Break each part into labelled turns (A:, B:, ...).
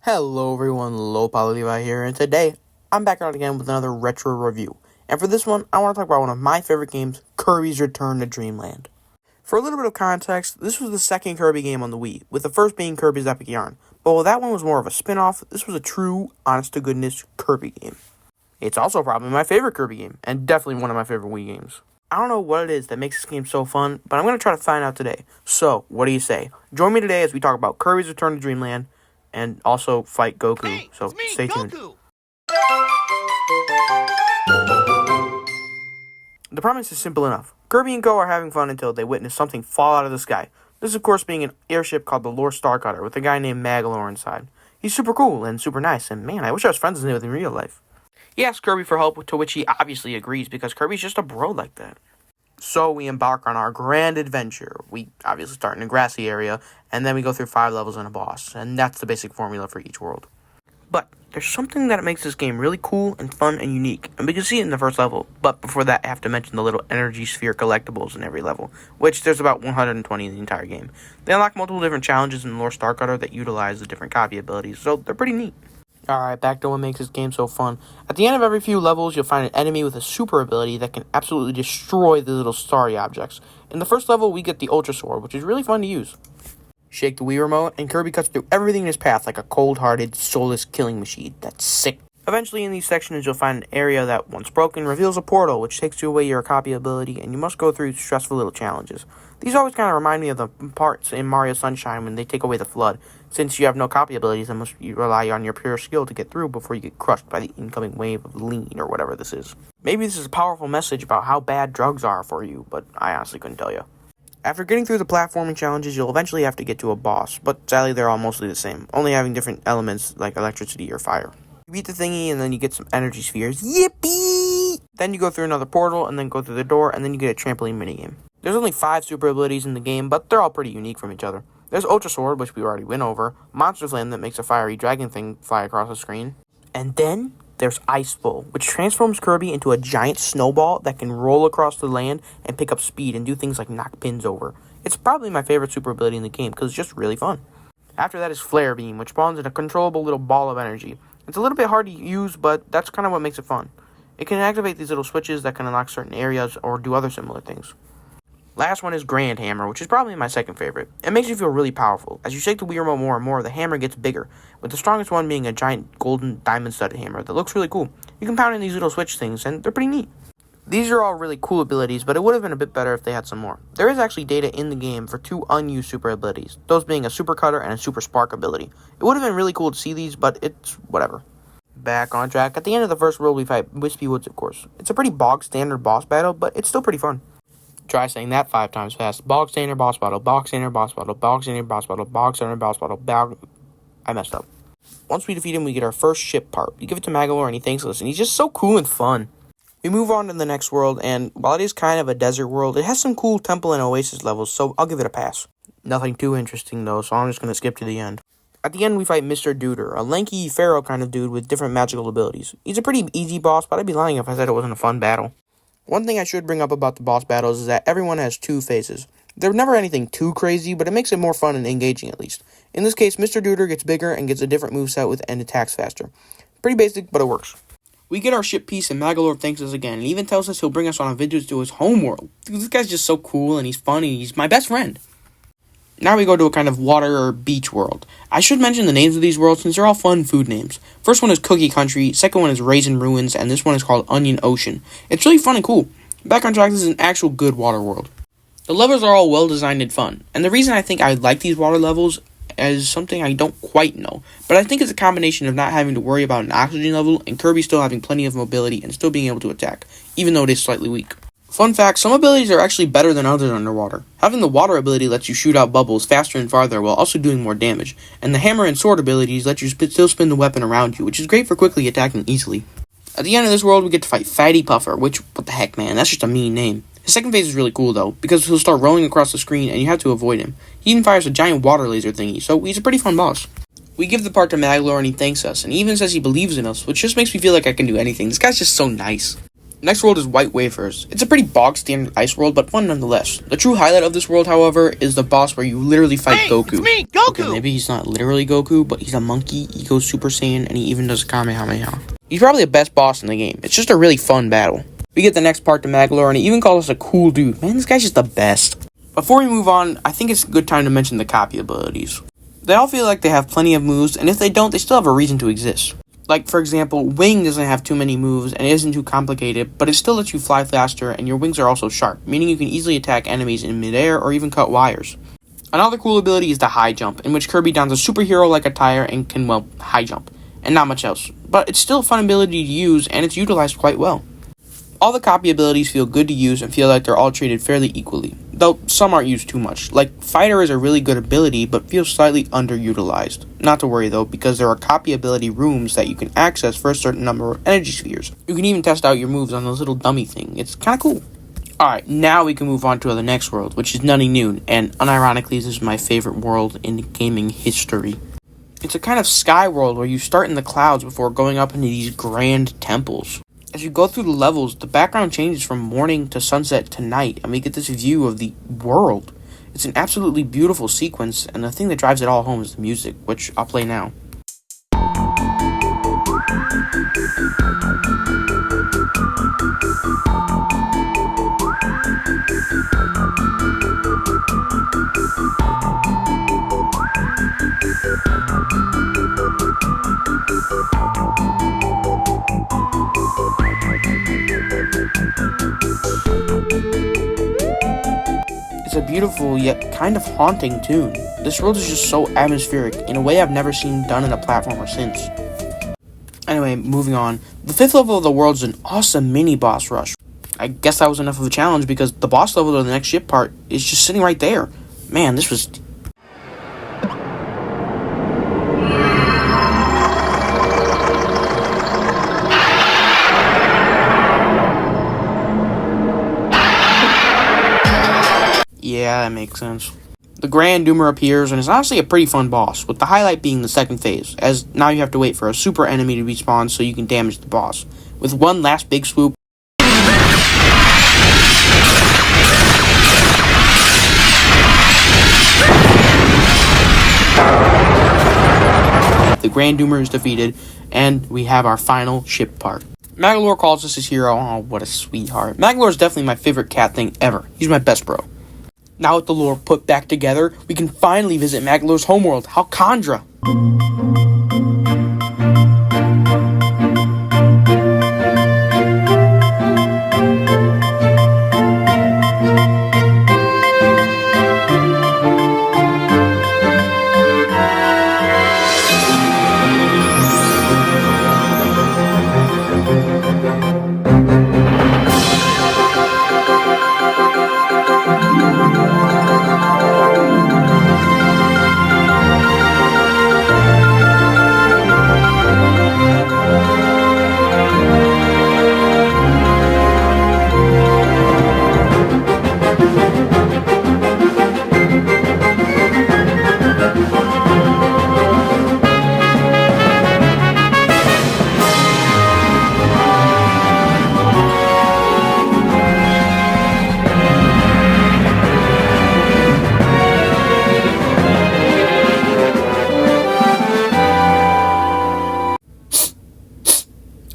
A: Hello everyone, Levi here, and today I'm back out again with another retro review. And for this one, I want to talk about one of my favorite games, Kirby's Return to Dreamland. For a little bit of context, this was the second Kirby game on the Wii, with the first being Kirby's Epic Yarn. But while that one was more of a spin-off, this was a true, honest-to-goodness Kirby game. It's also probably my favorite Kirby game, and definitely one of my favorite Wii games. I don't know what it is that makes this game so fun, but I'm going to try to find out today. So, what do you say? Join me today as we talk about Kirby's Return to Dreamland, and also fight Goku.
B: Hey,
A: so
B: it's me,
A: stay tuned.
B: Goku.
A: The premise is simple enough. Kirby and Go are having fun until they witness something fall out of the sky. This, of course, being an airship called the Lord Starcutter with a guy named Magolor inside. He's super cool and super nice, and man, I wish I was friends with him in real life. He asks Kirby for help, to which he obviously agrees because Kirby's just a bro like that. So we embark on our grand adventure. We obviously start in a grassy area, and then we go through 5 levels and a boss, and that's the basic formula for each world. But there's something that makes this game really cool and fun and unique, and we can see it in the first level. But before that, I have to mention the little energy sphere collectibles in every level, which there's about 120 in the entire game. They unlock multiple different challenges in Lord Starcutter that utilize the different copy abilities, so they're pretty neat. Alright, back to what makes this game so fun. At the end of every few levels, you'll find an enemy with a super ability that can absolutely destroy the little starry objects. In the first level, we get the Ultra Sword, which is really fun to use. Shake the Wii remote, and Kirby cuts through everything in his path like a cold-hearted, soulless killing machine. That's sick. Eventually, in these sections, you'll find an area that, once broken, reveals a portal, which takes you away your copy ability, and you must go through stressful little challenges. These always kind of remind me of the parts in Mario Sunshine when they take away the flood. Since you have no copy abilities, and must you rely on your pure skill to get through before you get crushed by the incoming wave of lean, or whatever this is. Maybe this is a powerful message about how bad drugs are for you, but I honestly couldn't tell you. After getting through the platforming challenges, you'll eventually have to get to a boss, but sadly they're all mostly the same, only having different elements like electricity or fire. You beat the thingy, and then you get some energy spheres. Yippee! Then you go through another portal, and then go through the door, and then you get a trampoline minigame. There's only 5 super abilities in the game, but they're all pretty unique from each other. There's Ultra Sword, which we already went over, Monster Flame that makes a fiery dragon thing fly across the screen, and then there's Ice Bowl, which transforms Kirby into a giant snowball that can roll across the land and pick up speed and do things like knock pins over. It's probably my favorite super ability in the game because it's just really fun. After that is Flare Beam, which spawns in a controllable little ball of energy. It's a little bit hard to use, but that's kind of what makes it fun. It can activate these little switches that can unlock certain areas or do other similar things. Last one is Grand Hammer, which is probably my second favorite. It makes you feel really powerful. As you shake the Wii remote more and more, the hammer gets bigger, with the strongest one being a giant golden diamond-studded hammer that looks really cool. You can pound in these little switch things, and they're pretty neat. These are all really cool abilities, but it would have been a bit better if they had some more. There is actually data in the game for 2 unused super abilities, those being a Super Cutter and a Super Spark ability. It would have been really cool to see these, but it's whatever. Back on track. At the end of the first world, we fight Wispy Woods, of course. It's a pretty bog-standard boss battle, but it's still pretty fun. Try saying that 5 times fast. Bog standard boss battle, bog standard boss battle, bog standard boss battle, bog standard boss battle, I messed up. Once we defeat him, we get our first ship part. We give it to Magolor and he thanks us, and he's just so cool and fun. We move on to the next world, and while it is kind of a desert world, it has some cool temple and oasis levels, so I'll give it a pass. Nothing too interesting though, so I'm just going to skip to the end. At the end, we fight Mr. Duder, a lanky pharaoh kind of dude with different magical abilities. He's a pretty easy boss, but I'd be lying if I said it wasn't a fun battle. One thing I should bring up about the boss battles is that everyone has 2 phases. They're never anything too crazy, but it makes it more fun and engaging at least. In this case, Mr. Duder gets bigger and gets a different moveset with and attacks faster. Pretty basic, but it works. We get our ship piece and Magolor thanks us again, and even tells us he'll bring us on a visit to his homeworld. This guy's just so cool, and he's funny, he's my best friend. Now we go to a kind of water or beach world. I should mention the names of these worlds since they're all fun food names. First one is Cookie Country, second one is Raisin Ruins, and this one is called Onion Ocean. It's really fun and cool. Back on track, this is an actual good water world. The levels are all well designed and fun, and the reason I think I like these water levels is something I don't quite know, but I think it's a combination of not having to worry about an oxygen level and Kirby still having plenty of mobility and still being able to attack, even though it is slightly weak. Fun fact, some abilities are actually better than others underwater. Having the water ability lets you shoot out bubbles faster and farther while also doing more damage, and the hammer and sword abilities let you still spin the weapon around you, which is great for quickly attacking easily. At the end of this world, we get to fight Fatty Puffer, which, what the heck man, that's just a mean name. His second phase is really cool though, because he'll start rolling across the screen and you have to avoid him. He even fires a giant water laser thingy, so he's a pretty fun boss. We give the part to Magolor and he thanks us, and he even says he believes in us, which just makes me feel like I can do anything. This guy's just so nice. Next world is White Wafers. It's a pretty bog standard ice world, but fun nonetheless. The true highlight of this world, however, is the boss where you literally fight Goku.
B: It's me, Goku!
A: Okay, maybe he's not literally Goku, but he's a monkey, he goes Super Saiyan, and he even does Kamehameha. He's probably the best boss in the game. It's just a really fun battle. We get the next part to Magolor, and he even calls us a cool dude. Man, this guy's just the best. Before we move on, I think it's a good time to mention the copy abilities. They all feel like they have plenty of moves, and if they don't, they still have a reason to exist. Like, for example, Wing doesn't have too many moves and it isn't too complicated, but it still lets you fly faster, and your wings are also sharp, meaning you can easily attack enemies in midair or even cut wires. Another cool ability is the high jump, in which Kirby dons a superhero like attire and can, well, high jump, and not much else. But it's still a fun ability to use, and it's utilized quite well. All the copy abilities feel good to use and feel like they're all treated fairly equally, though some aren't used too much. Like, Fighter is a really good ability, but feels slightly underutilized. Not to worry though, because there are copy ability rooms that you can access for a certain number of energy spheres. You can even test out your moves on this little dummy thing. It's kinda cool. Alright, now we can move on to the next world, which is Nunny Noon, and unironically this is my favorite world in gaming history. It's a kind of sky world where you start in the clouds before going up into these grand temples. As you go through the levels, the background changes from morning to sunset to night, and we get this view of the world. It's an absolutely beautiful sequence, and the thing that drives it all home is the music, which I'll play now. It's a beautiful yet kind of haunting tune. This world is just so atmospheric in a way I've never seen done in a platformer since. Anyway, moving on. The 5th level of the world is an awesome mini boss rush. I guess that was enough of a challenge because the boss level of the next ship part is just sitting right there. Man, this was... Yeah, that makes sense. The Grand Doomer appears, and it's honestly a pretty fun boss, with the highlight being the second phase, as now you have to wait for a super enemy to respawn so you can damage the boss. With one last big swoop, the Grand Doomer is defeated, and we have our final ship part. Magolor calls us his hero. Oh, what a sweetheart. Magolor is definitely my favorite cat thing ever. He's my best bro. Now with the lore put back together, we can finally visit Magolor's homeworld, Halcondra.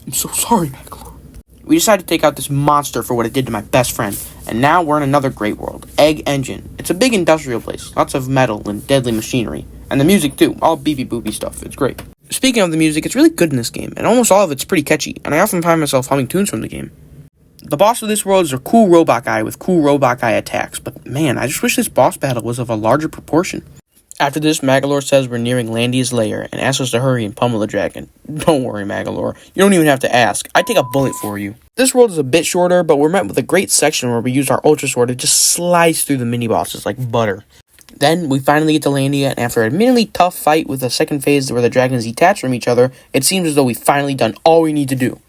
A: I'm so sorry, Magolor. We decided to take out this monster for what it did to my best friend, and now we're in another great world, Egg Engine. It's a big industrial place, lots of metal and deadly machinery, and the music too, all beefy boopy stuff, it's great. Speaking of the music, it's really good in this game, and almost all of it's pretty catchy, and I often find myself humming tunes from the game. The boss of this world is a cool robot guy with cool robot guy attacks, but man, I just wish this boss battle was of a larger proportion. After this, Magolor says we're nearing Landia's lair and asks us to hurry and pummel the dragon. Don't worry, Magolor. You don't even have to ask. I'd take a bullet for you. This world is a bit shorter, but we're met with a great section where we use our Ultra Sword to just slice through the mini-bosses like butter. Then, we finally get to Landia, and after an admittedly tough fight with the second phase where the dragons detach from each other, it seems as though we've finally done all we need to do.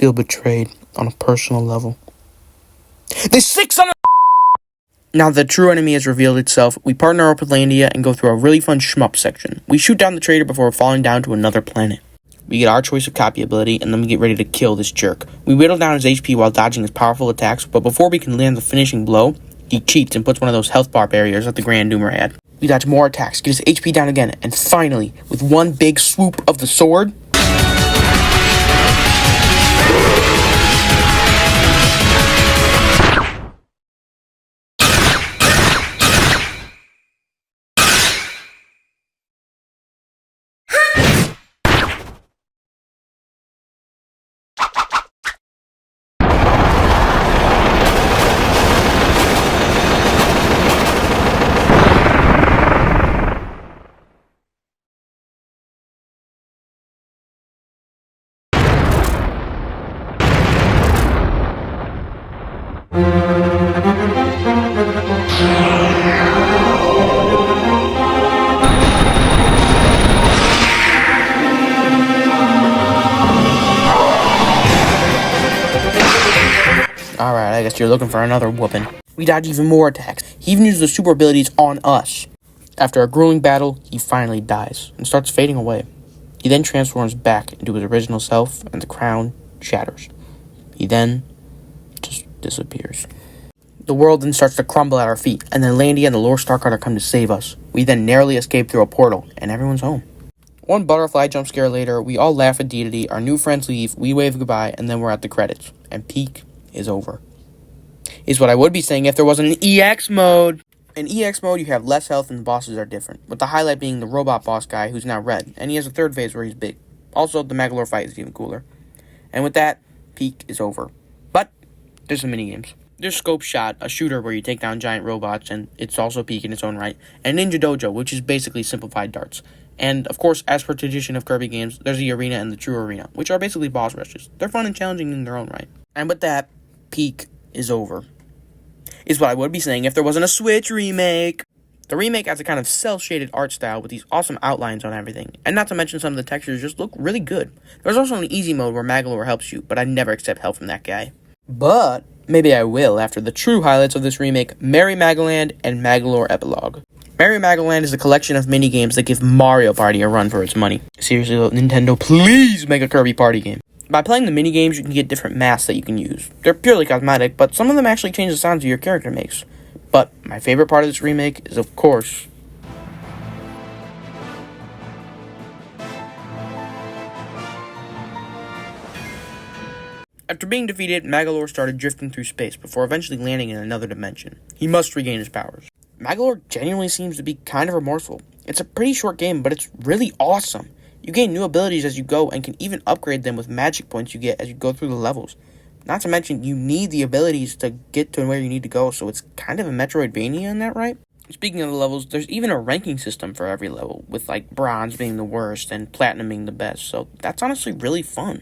A: feel betrayed on a personal level. This sick son of... Now that the true enemy has revealed itself, we partner up with Landia and go through a really fun shmup section. We shoot down the traitor before falling down to another planet. We get our choice of copy ability, and then we get ready to kill this jerk. We whittle down his HP while dodging his powerful attacks, but before we can land the finishing blow, he cheats and puts one of those health bar barriers that the Grand Doomer had. We dodge more attacks, get his HP down again, and finally, with one big swoop of the sword... Alright, I guess you're looking for another whooping. We dodge even more attacks. He even uses the super abilities on us. After a grueling battle, he finally dies and starts fading away. He then transforms back into his original self, and the crown shatters. He then just disappears. The world then starts to crumble at our feet, and then Landia and the Lore Starcutter come to save us. We then narrowly escape through a portal, and everyone's home. One butterfly jump scare later, we all laugh at Deity, our new friends leave, we wave goodbye, and then we're at the credits. And peak is over. Is what I would be saying if there wasn't an EX mode. In EX mode, you have less health and the bosses are different, with the highlight being the robot boss guy who's now red, and he has a third phase where he's big. Also, the Magolor fight is even cooler. And with that, peak is over. But there's some minigames. There's Scope Shot, a shooter where you take down giant robots, and it's also peak in its own right, and Ninja Dojo, which is basically simplified darts. And, of course, as per tradition of Kirby games, there's the Arena and the True Arena, which are basically boss rushes. They're fun and challenging in their own right. And with that, peak is over. Is what I would be saying if there wasn't a Switch remake. The remake has a kind of cel-shaded art style with these awesome outlines on everything, and not to mention some of the textures just look really good. There's also an easy mode where Magolor helps you, but I never accept help from that guy. But maybe I will after the true highlights of this remake, Merry Magoland and Magolor Epilogue. Merry Magoland is a collection of minigames that give Mario Party a run for its money. Seriously, Nintendo, please make a Kirby party game. By playing the minigames, you can get different masks that you can use. They're purely cosmetic, but some of them actually change the sounds your character makes. But my favorite part of this remake is, of course, after being defeated, Magolor started drifting through space before eventually landing in another dimension. He must regain his powers. Magolor genuinely seems to be kind of remorseful. It's a pretty short game, but it's really awesome. You gain new abilities as you go and can even upgrade them with magic points you get as you go through the levels. Not to mention, you need the abilities to get to where you need to go, so it's kind of a Metroidvania in that, right? Speaking of the levels, there's even a ranking system for every level, with like bronze being the worst and platinum being the best, so that's honestly really fun.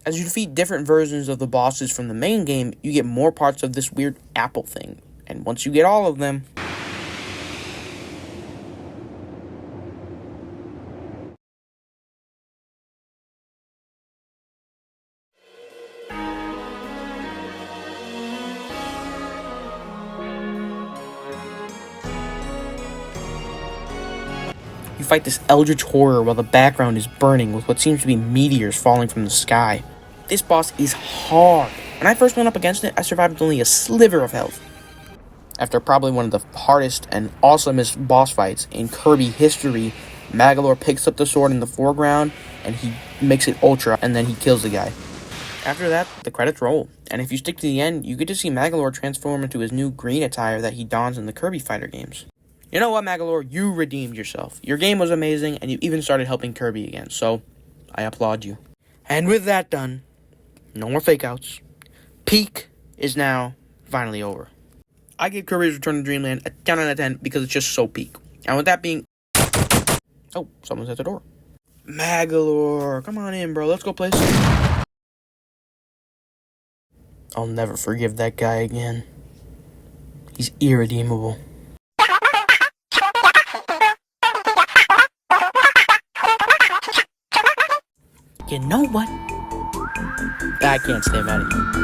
A: As you defeat different versions of the bosses from the main game, you get more parts of this weird apple thing, and once you get all of them... You fight this eldritch horror while the background is burning with what seems to be meteors falling from the sky. This boss is hard. When I first went up against it, I survived with only a sliver of health. After probably one of the hardest and awesomest boss fights in Kirby history, Magolor picks up the sword in the foreground and he makes it ultra and then he kills the guy. After that, the credits roll. And if you stick to the end, you get to see Magolor transform into his new green attire that he dons in the Kirby Fighter games. You know what, Magolor? You redeemed yourself. Your game was amazing, and you even started helping Kirby again, so I applaud you. And with that done, no more fake-outs. Peak is now finally over. I give Kirby's Return to Dreamland a 10 out of 10 because it's just so peak. And with that being... Oh, someone's at the door. Magolor, come on in, bro. Let's go play some... I'll never forgive that guy again. He's irredeemable. You know what?
B: I can't stay mad at you.